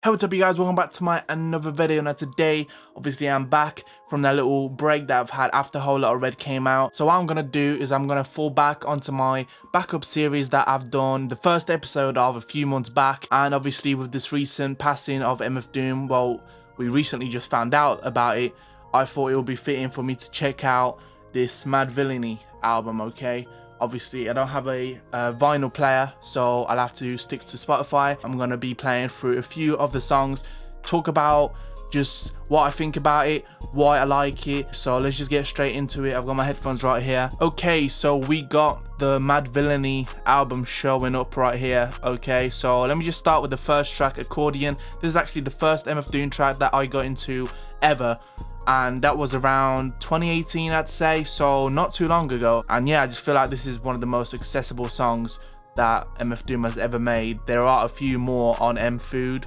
Hey, what's up you guys, welcome back to my another video. Now today obviously I'm back from that little break that I've had after Whole Lotta Red came out. So what I'm gonna do is I'm gonna fall back onto my backup series that I've done the first episode of a few months back, and obviously with this recent passing of MF Doom, well, we recently just found out about it. I thought it would be fitting for me to check out this Madvillainy album, okay? Obviously, I don't have a vinyl player, so I'll have to stick to Spotify. I'm going to be playing through a few of the songs, talk about just what I think about it, why I like it. So let's just get straight into it. I've got my headphones right here. Okay, so we got the Madvillainy album showing up right here. Okay, so let me just start with the first track, Accordion. This is actually the first MF Doom track that I got into ever, and that was around 2018, I'd say, so not too long ago. And yeah, I just feel like this is one of the most accessible songs that MF Doom has ever made. There are a few more on M Food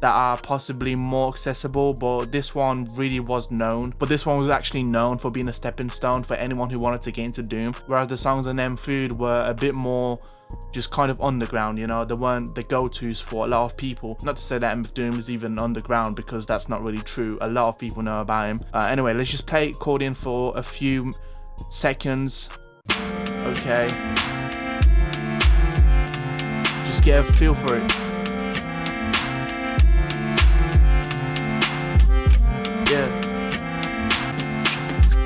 that are possibly more accessible, but this one really was known. But this one was actually known for being a stepping stone for anyone who wanted to get into Doom, whereas the songs on M Food were a bit more just kind of underground, you know. They weren't the go-tos for a lot of people. Not to say that MF Doom is even underground, because that's not really true. A lot of people know about him. Anyway, let's just play Accordion for a few seconds. Okay, just get a feel for it. Yeah.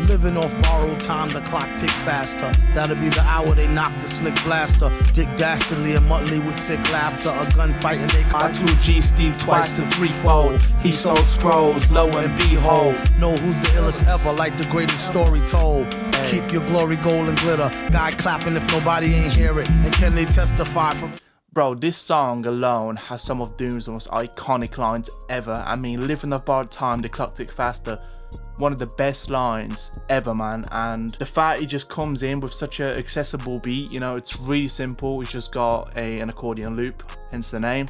Living off borrowed time, the clock tick faster. That'll be the hour they knock the slick blaster. Dick Dastardly and Muttley with sick laughter. A gunfight and they caught 2G Steve twice to threefold. He sold scrolls, lower and behold. Know who's the illest ever, like the greatest story told. Keep your glory gold and glitter. Guy clapping if nobody ain't hear it. And can they testify from... Bro, this song alone has some of Doom's most iconic lines ever. I mean, living off borrowed time, the clock tick faster. One of the best lines ever, man. And the fact it just comes in with such an accessible beat, you know, it's really simple. It's just got an accordion loop, hence the name.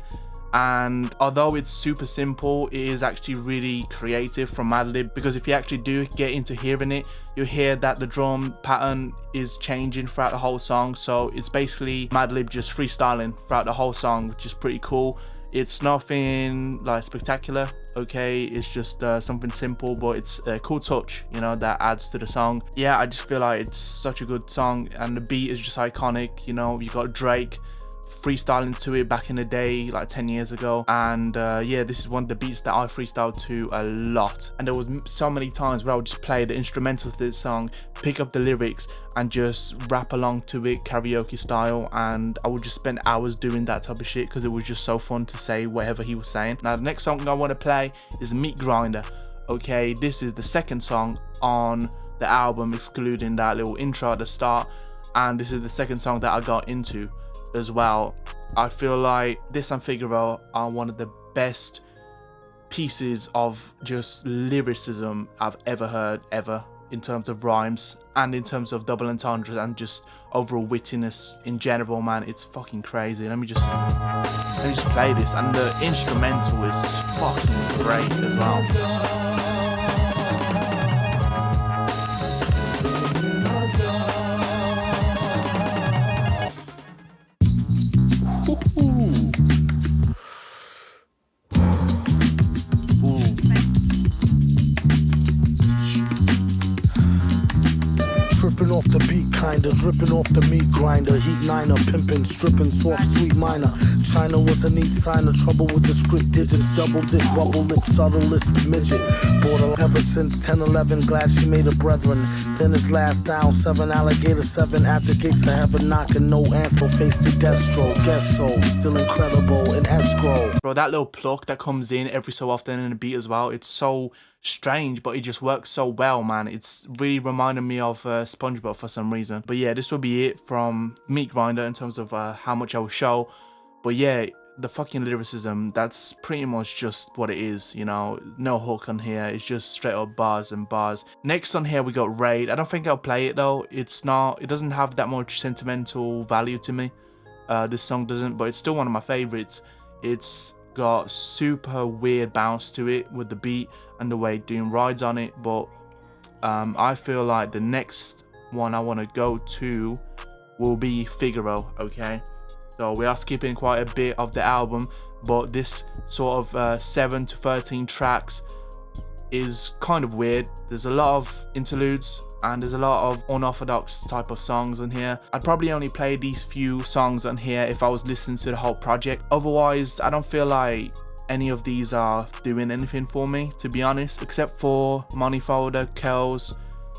And although it's super simple, it is actually really creative from Madlib, because if you actually do get into hearing it, you'll hear that the drum pattern is changing throughout the whole song. So it's basically Madlib just freestyling throughout the whole song, which is pretty cool. It's nothing like spectacular, okay, it's just something simple, but it's a cool touch, you know, that adds to the song. Yeah, I just feel like it's such a good song, and the beat is just iconic. You know, you got Drake freestyling to it back in the day, like 10 years ago, and yeah, this is one of the beats that I freestyled to a lot. And there was so many times where I would just play the instrumental to this song, pick up the lyrics and just rap along to it karaoke style, and I would just spend hours doing that type of shit because it was just so fun to say whatever he was saying. Now the next song I want to play is Meat Grinder. Okay, this is the second song on the album, excluding that little intro at the start, and this is the second song that I got into as well. I feel like this and Figaro are one of the best pieces of just lyricism I've ever heard, ever, in terms of rhymes and in terms of double entendres and just overall wittiness in general, man. It's fucking crazy. Let me just play this, and the instrumental is fucking great as well. Tripping off the beat, kinda dripping off the meat grinder. Heat niner, pimping, stripping, soft, sweet minor. China was a neat signer, trouble with the script digits. Double dip, bubble lip, subtlest midget. Border ever since 10-11, glad she made a brethren. Then his last down, 7 alligator, 7 at the gates of heaven, knocking, no answer, face to Destro. Guess so, still incredible in escrow. Bro, that little pluck that comes in every so often in the beat as well, it's so strange, but it just works so well, man. It's really reminding me of SpongeBob for some reason. But yeah, this will be it from Meat Grinder in terms of how much I will show. But yeah, the fucking lyricism, that's pretty much just what it is, you know. No hook on here, it's just straight up bars and bars. Next on here we got Raid. I don't think I'll play it though. It doesn't have that much sentimental value to me. This song doesn't, but it's still one of my favorites. It's got super weird bounce to it with the beat and the way Doom rides on it, but I feel like the next one I want to go to will be Figaro, okay? So we are skipping quite a bit of the album, but this sort of 7 to 13 tracks is kind of weird. There's a lot of interludes and there's a lot of unorthodox type of songs on here. I'd probably only play these few songs on here if I was listening to the whole project. Otherwise, I don't feel like any of these are doing anything for me, to be honest, except for Money Folder, Curls.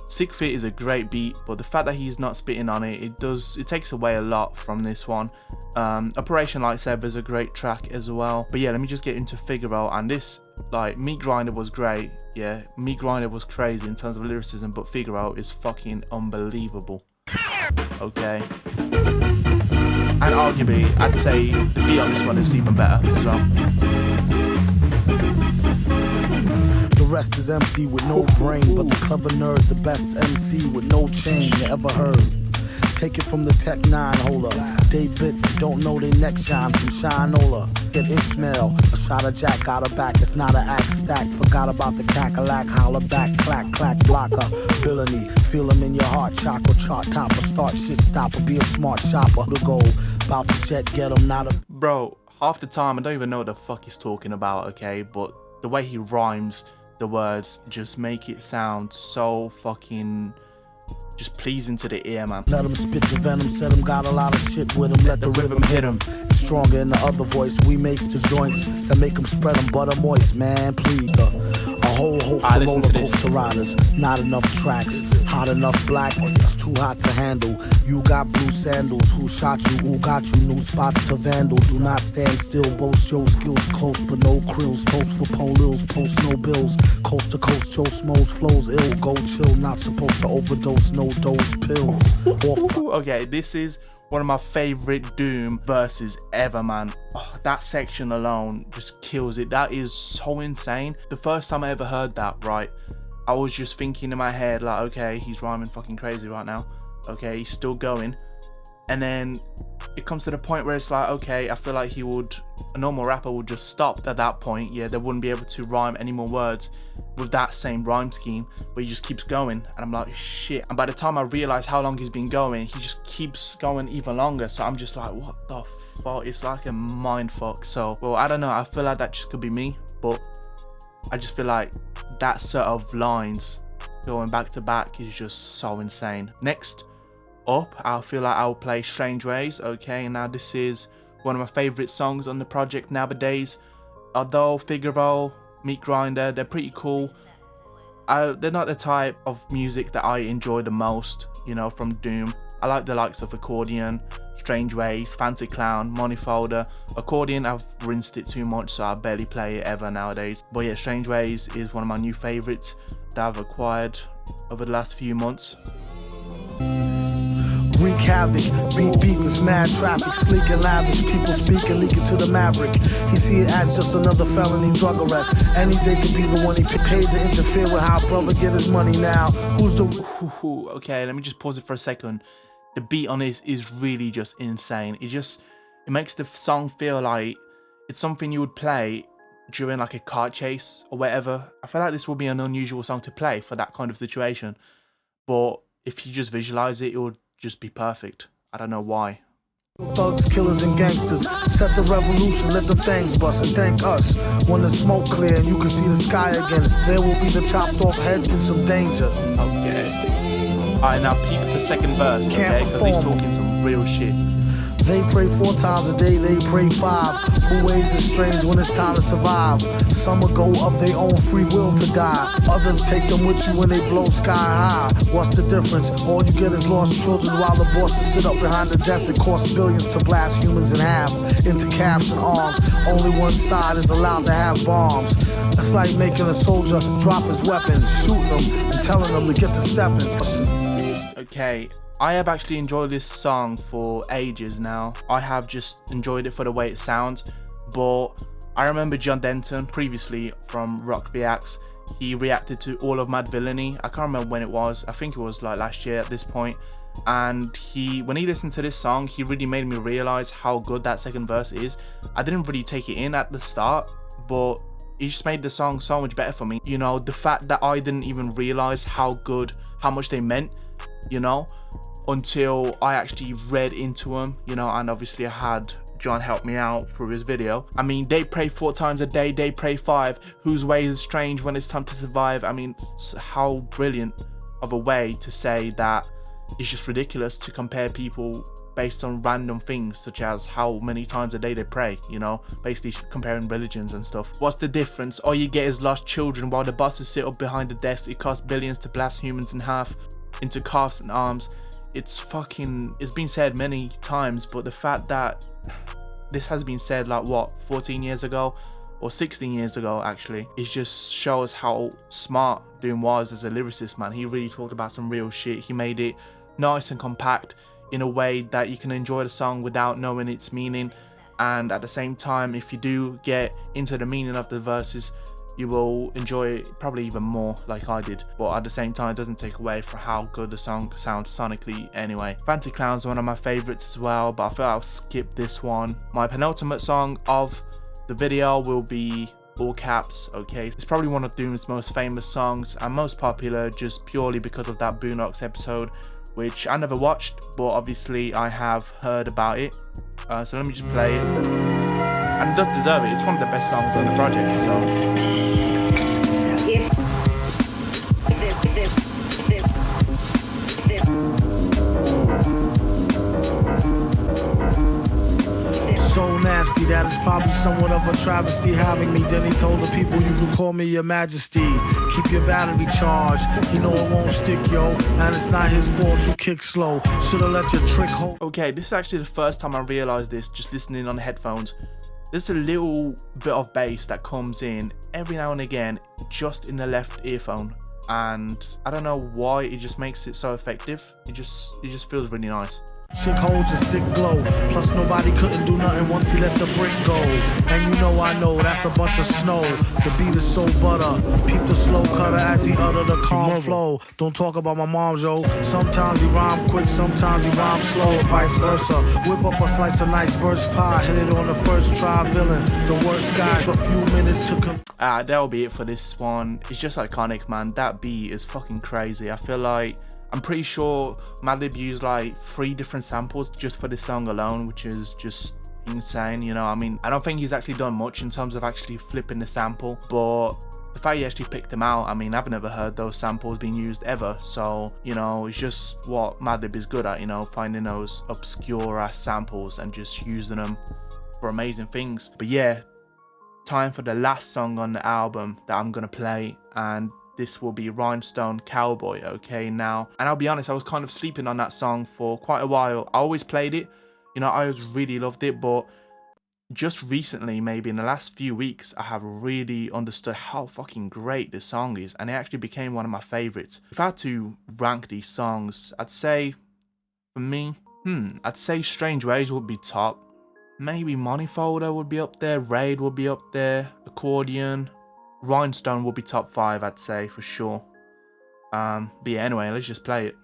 Sick Fit is a great beat, but the fact that he's not spitting on it, it takes away a lot from this one. Operation Lightsaber is a great track as well. But yeah, let me just get into Figaro, and this, like, Meat Grinder was great. Yeah, Meat Grinder was crazy in terms of lyricism, but Figaro is fucking unbelievable. Okay. And arguably, I'd say the beat on this one is even better as well. The rest is empty with no brain, but the clever nerd, the best MC with no chain you ever heard. Take it from the Tech 9 holder. They bit, don't know they next shine from Shinola. Get Ishmael, a shot of Jack, got her back. It's not an act stack. Forgot about the cackalack, holler back, clack, clack, blocker. Villainy, feel him in your heart, chakra, chart topper. Start shit stopper, be a smart shopper. The goal, about to jet, get him, not a. Bro, half the time I don't even know what the fuck he's talking about, okay? But the way he rhymes the words just make it sound so fucking just pleasing to the ear, man. Let him spit the venom, said him got a lot of shit with him. Let the rhythm hit him. It's stronger in the other voice. We makes the joints that make him spread them butter moist, man. Please, a whole host of roller coaster riders. Not enough tracks, hot enough black. It's too hot to handle. You got blue sandals. Who shot you? Who got you? New spots to vandal. Do not stand still. Both show skills close, but no krills. Toast for polils, post no bills. Coast to coast, Joe Smoes flows ill. Go chill. Not supposed to overdose. No dose pills. Okay, this is one of my favorite Doom verses ever, man. Oh, that section alone just kills it. That is so insane. The first time I ever heard that, right, I was just thinking in my head, like, okay, he's rhyming fucking crazy right now. Okay, he's still going. And then it comes to the point where it's like, okay, I feel like a normal rapper would just stop at that point. Yeah, they wouldn't be able to rhyme any more words with that same rhyme scheme, but he just keeps going. And I'm like, shit. And by the time I realize how long he's been going, he just keeps going even longer. So I'm just like, what the fuck? It's like a mind fuck. So, well, I don't know. I feel like that just could be me, but I just feel like that set of lines going back to back is just so insane. Next up, I feel like I'll play Strange Ways. Okay, now this is one of my favorite songs on the project nowadays. Although Figaro, Meat Grinder, they're pretty cool, they're not the type of music that I enjoy the most, you know, from Doom. I like the likes of Accordion, Strange Ways, Fancy Clown, Money Folder. Accordion, I've rinsed it too much, so I barely play it ever nowadays. But yeah, Strange Ways is one of my new favorites that I've acquired over the last few months. Wreak havoc, beatless, mad traffic, sleek and lavish, people speak and leak it to the maverick. He see it as just another felony drug arrest. Any day could be the one he paid to interfere with how brother get his money now. Who's the... Okay, let me just pause it for a second. The beat on this is really just insane. It makes the song feel like it's something you would play during like a car chase or whatever. I feel like this would be an unusual song to play for that kind of situation, but if you just visualize it, it would just be perfect. I don't know why. Thugs, killers, and gangsters set the revolution, let the things bust and thank us. When the smoke clear and you can see the sky again, there will be the chopped off heads in some danger. Okay. Alright, now peep the second verse, okay? Because he's talking some real shit. They pray 4 times a day, they pray 5. Who ways is strange when it's time to survive? Some will go of their own free will to die. Others take them with you when they blow sky high. What's the difference? All you get is lost children while the bosses sit up behind the desk. It costs billions to blast humans in half into calves and arms. Only one side is allowed to have bombs. It's like making a soldier drop his weapon, shooting them and telling them to get to stepping. Okay. I have actually enjoyed this song for ages now. I have just enjoyed it for the way it sounds, but I remember John Denton previously from Rock Reacts. He reacted to all of Madvillainy. I can't remember when it was. I think it was like last year at this point. And when he listened to this song, he really made me realize how good that second verse is. I didn't really take it in at the start, but it just made the song so much better for me. You know, the fact that I didn't even realize how much they meant, you know, until I actually read into them, you know, and obviously I had John helped me out through his video. I mean, they pray 4 times a day, they pray 5. Whose way is strange when it's time to survive? I mean, how brilliant of a way to say that. It's just ridiculous to compare people based on random things such as how many times a day they pray, you know, basically comparing religions and stuff. What's the difference? All you get is lost children while the bosses sit up behind the desk. It costs billions to blast humans in half into calves and arms. It's been said many times, but the fact that this has been said like what, 14 years ago or 16 years ago actually, it just shows how smart Doom was as a lyricist, man. He really talked about some real shit. He made it nice and compact in a way that you can enjoy the song without knowing its meaning, and at the same time, if you do get into the meaning of the verses, you will enjoy it probably even more like I did. But at the same time, it doesn't take away from how good the song sounds sonically anyway. Fancy Clown's one of my favorites as well, but I feel I'll skip this one. My penultimate song of the video will be All Caps, okay? It's probably one of Doom's most famous songs and most popular just purely because of that Boondocks episode, which I never watched, but obviously I have heard about it. So let me just play it. And it does deserve it. It's one of the best songs on the project, so... So nasty that it's probably somewhat of a travesty having me. Then he told the people you can call me your majesty. Keep your battery charged. You know it won't stick, yo. And it's not his fault you kick slow. Should've let your trick hold. Okay, this is actually the first time I realized this just listening on the headphones. There's a little bit of bass that comes in every now and again just in the left earphone. And I don't know why, it just makes it so effective. It just feels really nice. Chick holds a sick glow. Plus nobody couldn't do nothing once he let the brick go. And you know I know that's a bunch of snow. The beat is so butter. Peep the slow cutter as he utter the calm flow. Don't talk about my mom, yo. Sometimes he rhyme quick, sometimes he rhyme slow, or vice versa. Whip up a slice of nice verse pie. Hit it on the first try, villain. The worst guys. A few minutes to come. That'll be it for this one. It's just iconic, man. That beat is fucking crazy. I feel like I'm pretty sure Madlib used like 3 different samples just for this song alone, which is just insane, you know. I mean, I don't think he's actually done much in terms of actually flipping the sample, but the fact he actually picked them out, I mean, I've never heard those samples being used ever. So, you know, it's just what Madlib is good at, you know, finding those obscure ass samples and just using them for amazing things. But yeah, time for the last song on the album that I'm gonna play, and this will be Rhinestone Cowboy, okay, now. And I'll be honest, I was kind of sleeping on that song for quite a while. I always played it, you know, I always really loved it, but just recently, maybe in the last few weeks, I have really understood how fucking great this song is, and it actually became one of my favorites. If I had to rank these songs, I'd say, for me, I'd say Strange Ways would be top. Maybe Money Folder would be up there, Raid would be up there, Accordion. Rhinestone will be top 5, I'd say, for sure. But yeah, anyway, let's just play it.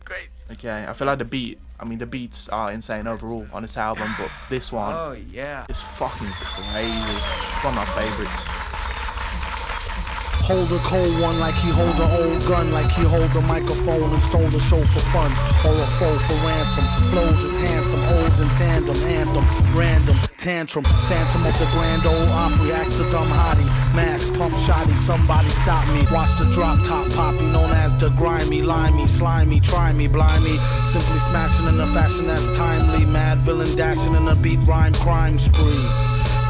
Great. Okay, I feel like the beats are insane overall on this album, but this one, Oh yeah. it's fucking crazy. One of my favorites. Hold a cold one like he hold an old gun, like he hold the microphone and stole the show for fun, or a foe for ransom. Flows is handsome, O's in tandem, anthem, random, tantrum, phantom of the Grand Ole Opry, ask the dumb hottie, mask, pump shotty, somebody stop me, watch the drop top poppy, known as the grimy, limey, slimy, try me, blimey, simply smashing in a fashion that's timely, mad villain dashing in a beat rhyme crime spree.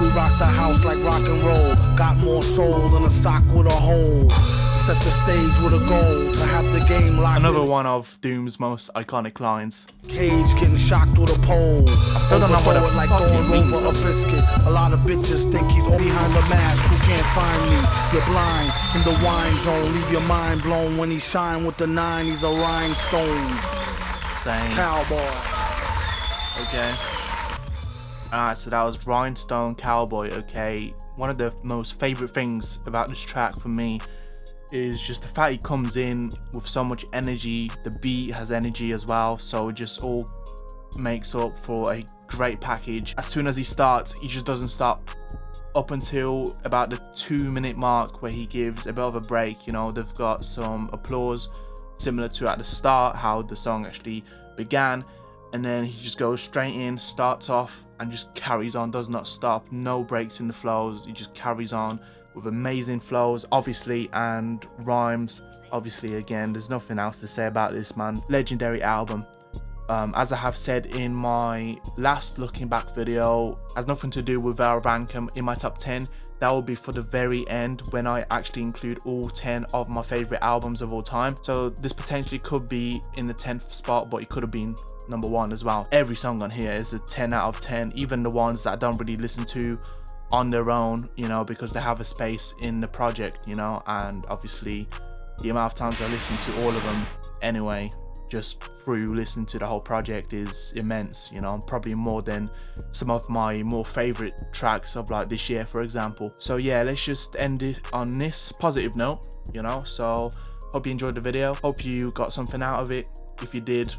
We rock the house like rock and roll. Got more soul than a sock with a hole. Set the stage with a goal to have the game locked. Another one of Doom's most iconic lines. Cage getting shocked with a pole. I still don't know what the like fuck it means. over a biscuit. A lot of bitches think he's all behind the mask. Who can't find me? You're blind in the wine zone. Leave your mind blown when he shine with the 9. He's a rhinestone Same. cowboy. Okay. Alright, so that was Rhinestone Cowboy, okay. One of the most favourite things about this track for me is just the fact he comes in with so much energy. The beat has energy as well, so it just all makes up for a great package. As soon as he starts, he just doesn't stop up until about the 2-minute mark where he gives a bit of a break. You know, they've got some applause similar to at the start, how the song actually began. and then he just goes straight in, starts off and just carries on, does not stop, no breaks in the flows. He just carries on with amazing flows, obviously, and rhymes. Obviously, again, there's nothing else to say about this, man. Legendary album. As I have said in my last looking back video, has nothing to do with where I rank him in my top 10. That will be for the very end, when I actually include all 10 of my favorite albums of all time. So this potentially could be in the 10th spot, but it could have been number 1 as well. Every song on here is a 10 out of 10, even the ones that I don't really listen to on their own, you know, because they have a space in the project, you know. And obviously the amount of times I listen to all of them anyway, just through listening to the whole project, is immense, you know, probably more than some of my more favorite tracks of like this year, for example. So yeah, let's just end it on this positive note, you know. So hope you enjoyed the video, hope you got something out of it. If you did,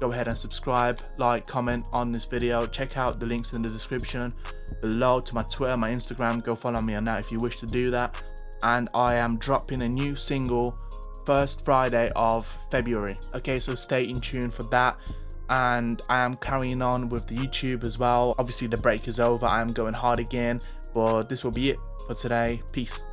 go ahead and subscribe, like, comment on this video. Check out the links in the description below to my Twitter, my Instagram. Go follow me on that if you wish to do that. And I am dropping a new single first Friday of February. Okay, so stay in tune for that. And I am carrying on with the YouTube as well. Obviously the break is over, I am going hard again, but this will be it for today. Peace.